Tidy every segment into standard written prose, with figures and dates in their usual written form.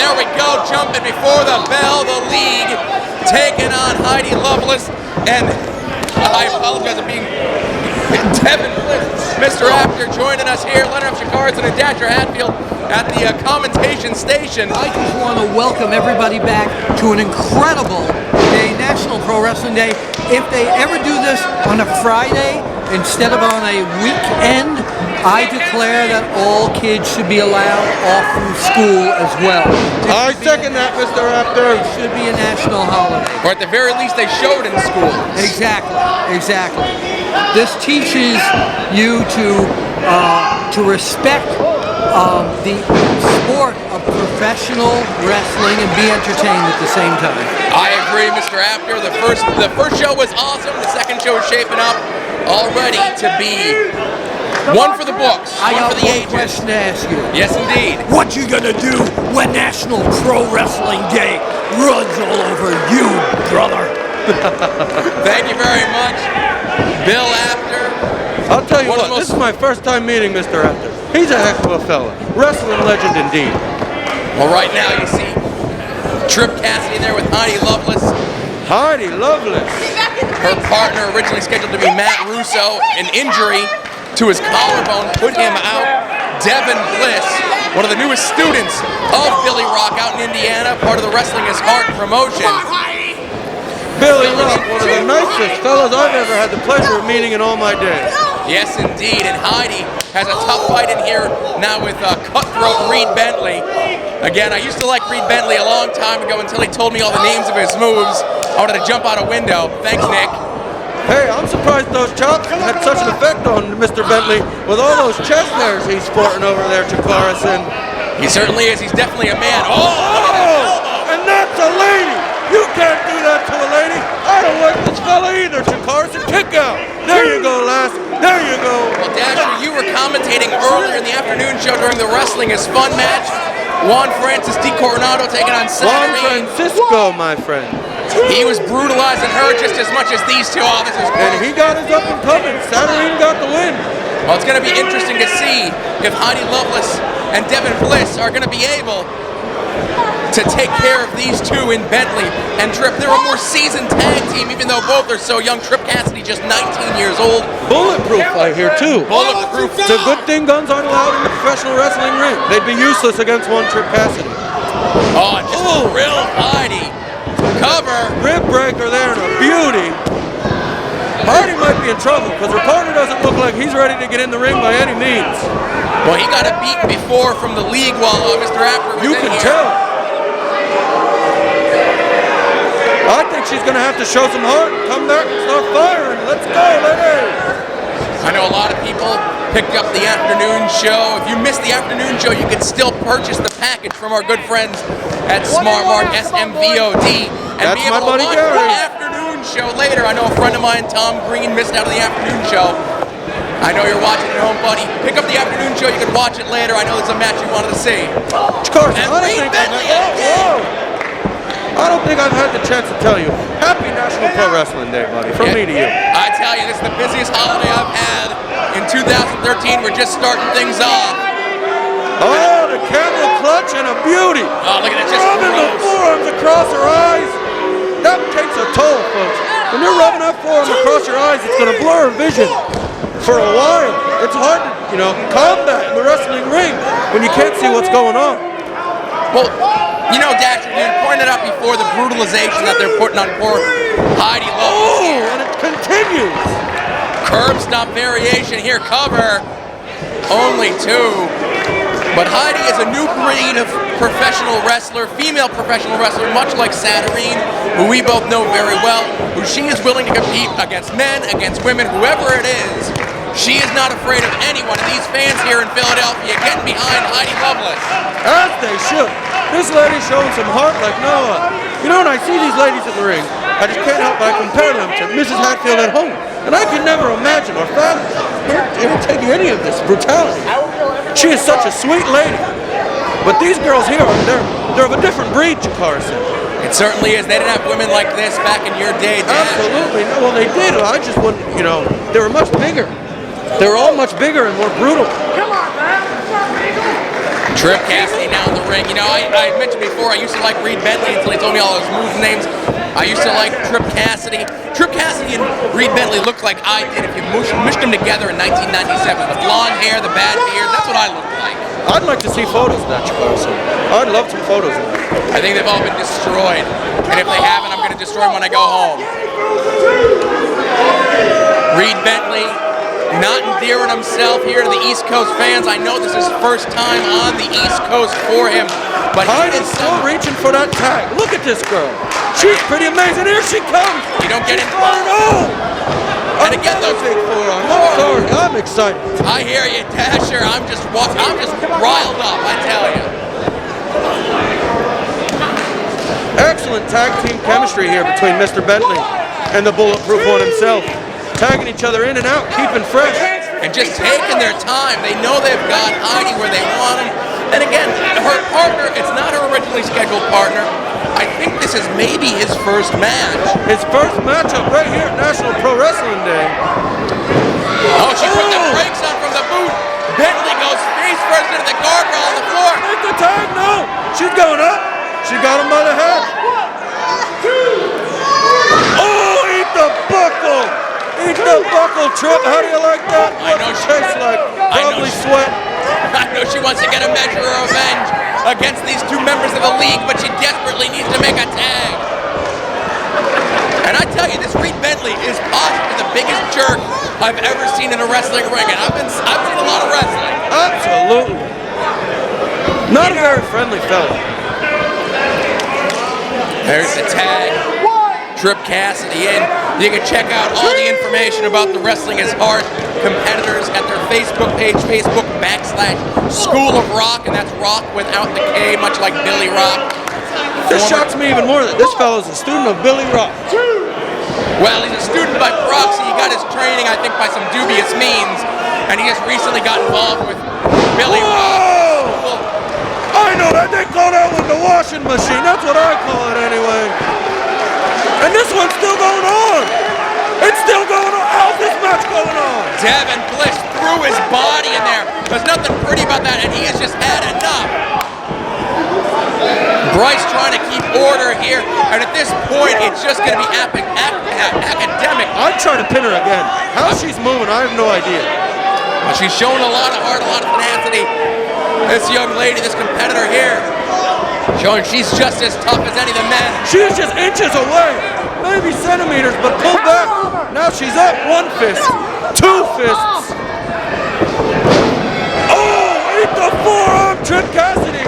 there we go, jumping before the bell, the league taking on Heidi Lovelace, and I apologize for being Devin Bliss, Mr. Apter, joining us here, Leonard Shikards and Dasher Hatfield at the commentation station. I just want to welcome everybody back to an incredible day, National Pro Wrestling Day. If they ever do this on a Friday instead of on a weekend, I declare that all kids should be allowed off from school as well. I second that, Mr. Apter. It should be a national holiday. Or at the very least, they show it in schools. Exactly, exactly. This teaches you to respect the sport of professional wrestling and be entertained at the same time. I agree, Mr. Apter. The first show was awesome. The second show is shaping up already to be one for the books, one for the ages. I got one question to ask you. Yes, indeed. What you gonna do when National Pro Wrestling Day runs all over you, brother? Thank you very much, Bill Apter. I'll tell you what, this is my first time meeting Mr. Apter. He's a heck of a fella. Wrestling legend indeed. Well, right now you see Tripp Cassidy there with Heidi Lovelace. Heidi Lovelace. Her partner, originally scheduled to be Matt Russo, an injury to his collarbone put him out. Devin Bliss, one of the newest students of Billy Rock out in Indiana, part of the Wrestling is Heart promotion. Billy Rock, one of the nicest fellas I've ever had the pleasure of meeting in all my days. Yes, indeed, and Heidi has a tough fight in here now with cutthroat Reed Bentley. Again, I used to like Reed Bentley a long time ago until he told me all the names of his moves. I wanted to jump out a window. Thanks, Nick. Hey, I'm surprised those chops had such an effect on Mr. Bentley with all those chest hairs he's sporting over there, Chikarison. He certainly is. He's definitely a man. Oh, and that's a lady. You can't do that to a lady. I don't like this fella either, Chikarison. Kick out. There you go, lass. There you go. Well, Dasher, you were commentating earlier in the afternoon show during the Wrestling is Fun match. Juan Francis Di Coronado taking on Saturday. Juan Francisco, my friend. He was brutalizing her just as much as these two. Oh, this is gross. And he got his up and coming. Saturday got the win. Well, it's going to be interesting to see if Heidi Lovelace and Devin Bliss are going to be able to take care of these two in Bentley and Tripp. They're a more seasoned tag team, even though both are so young. Tripp Cassidy just 19 years old. Bulletproof, I hear, too. Bulletproof. It's a good thing guns aren't allowed in the professional wrestling ring. They'd be useless against one Tripp Cassidy. Oh, and just drilled Heidi. Cover. Rib breaker there and a beauty. Heidi might be in trouble because her partner doesn't look like he's ready to get in the ring by any means. Well, he got a beat before from the league while Mr. Apter was You in can here. tell. I think she's going to have to show some heart and come back and start firing. Let's go, ladies. I know a lot of people picked up the afternoon show. If you missed the afternoon show, you can still purchase the package from our good friends at Smart Mark SMVOD and That's be able my to buddy watch Gary. the afternoon show later. I know a friend of mine, Tom Green, missed out on the afternoon show. I know you're watching at home, buddy. Pick up the afternoon show. You can watch it later. I know there's a match you wanted to see. Of course. And Reed Bentley I don't think I've had the chance to tell you. Happy National Pro Wrestling Day, buddy, from me to you. I tell you, this is the busiest holiday I've had in 2013. We're just starting things off. Oh, the camel clutch and a beauty. Oh, look at it, just rubbing the forearms across her eyes. That takes a toll, folks. When you're rubbing that forearm across your eyes, it's going to blur vision for a while. It's hard to, combat in the wrestling ring when you can't see what's going on. Well, Dasher, you pointed out before the brutalization that they're putting on poor Heidi Lovelace. Oh, and it continues. Curb stomp variation here, cover. Only two. But Heidi is a new breed of professional wrestler, female professional wrestler, much like Saturine, who we both know very well, who she is willing to compete against men, against women, whoever it is. She is not afraid of anyone, and these fans here in Philadelphia getting behind Heidi Lovelace. As they should. This lady's showing some heart like Noah. When I see these ladies in the ring, I just can't help but compare them to Mrs. Hatfield at home. And I can never imagine or fathom her taking any of this brutality. She is such a sweet lady. But these girls here, they're of a different breed, Chikarison. It certainly is. They didn't have women like this back in your day, Dad. Absolutely. No, well, they did. I just wouldn't, they were much bigger. They were all much bigger and more brutal. Come on, man. Tripp Cassidy now in the ring. You know, I mentioned before, I used to like Reed Bentley until he told me all those moves names. I used to like Tripp Cassidy. Tripp Cassidy and Reed Bentley looked like I did if you mushed them together in 1997. The blonde hair, the bad beard, that's what I looked like. I'd like to see photos of that, Chicago. I'd love some photos of that. I think they've all been destroyed. And if they haven't, I'm going to destroy them when I go home. Reed Bentley not endearing himself here to the East Coast fans. I know this is first time on the East Coast for him. But Heidi's still reaching for that tag. Look at this girl. She's pretty amazing. Here she comes. You don't get it. Oh! And again, those big forearms. I'm sorry. I'm excited. I hear you, Dasher. I'm just riled up, I tell you. Excellent tag team chemistry here between Mr. Bentley and the Bulletproof One himself. Tagging each other in and out, keeping fresh. And just taking their time. They know they've got Heidi where they want him. And again, her partner, it's not her originally scheduled partner. I think this is maybe his first match. His first matchup right here at National Pro Wrestling Day. Oh, she put the brakes on from the boot. Bentley goes face first into the guardrail on the floor. Make the tag, no. She's going up. She got him by the head. Oh, eat the buckle. Eat the buckle, Tripp. How do you like that? I know she tastes like probably sweat. I know she wants to get a measure of revenge against these two members of the league, but she desperately needs to make a tag. And I tell you, this Reed Bentley is possibly the biggest jerk I've ever seen in a wrestling ring, and I've seen a lot of wrestling. Absolutely. Not a very friendly fella. There's the tag. Tripp Cassidy in. You can check out all the information about the Wrestling is Hard competitors at their Facebook page, Facebook.com/School of Rock, and that's Rock without the K, much like Billy Rock. This shocks me even more that this fellow's a student of Billy Rock. Well, he's a student by proxy. He got his training, I think, by some dubious means, and he just recently got involved with Billy Rock. I know that. They call that one the washing machine. That's what I call it anyway. And this one's still going on. It's still going on. How's this match going on? Devin Bliss threw his body in there. There's nothing pretty about that, and he has just had enough. Bryce trying to keep order here, and at this point, it's just going to be academic. I'd try to pin her again. How she's moving, I have no idea. Well, she's showing a lot of heart, a lot of tenacity. This young lady, this competitor here, showing she's just as tough as any of the men. She's just inches away, maybe centimeters, but pull back. Now she's up. One fist, two fists. Oh, eat the forearm, Tripp Cassidy.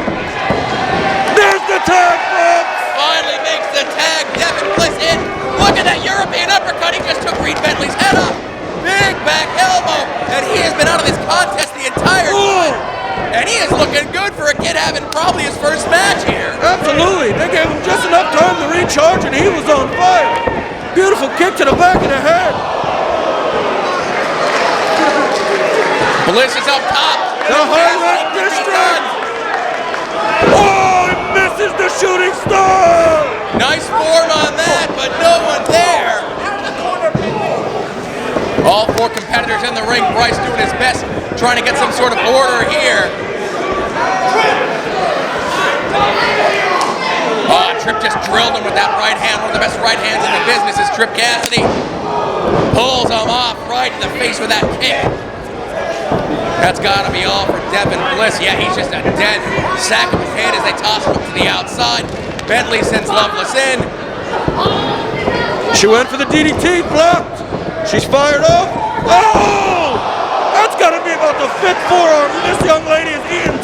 There's the tag, folks. Finally makes the tag. Devin Bliss in. Look at that European uppercut. He just took Reed Bentley's head off. Big back elbow, and he has been out of this contest the entire time. And he is looking good for a kid having probably his first match here. Absolutely. They gave him just enough time to recharge, and he was on fire. Beautiful kick to the back of the head. Bliss is up top. The highlight district. Oh, he misses the shooting star. Nice form on that, but no one there. All four competitors in the ring. Bryce doing his best, trying to get some sort of order here. Tripp just drilled him with that right hand. One of the best right hands in the business is Tripp Cassidy. Pulls him off right in the face with that kick. That's got to be all for Devin Bliss. Yeah, he's just a dead sack of potatoes. They toss him up to the outside. Bentley sends Lovelace in. She went for the DDT, blocked. She's fired off. Oh! That's got to be about the fifth forearm this young lady is eating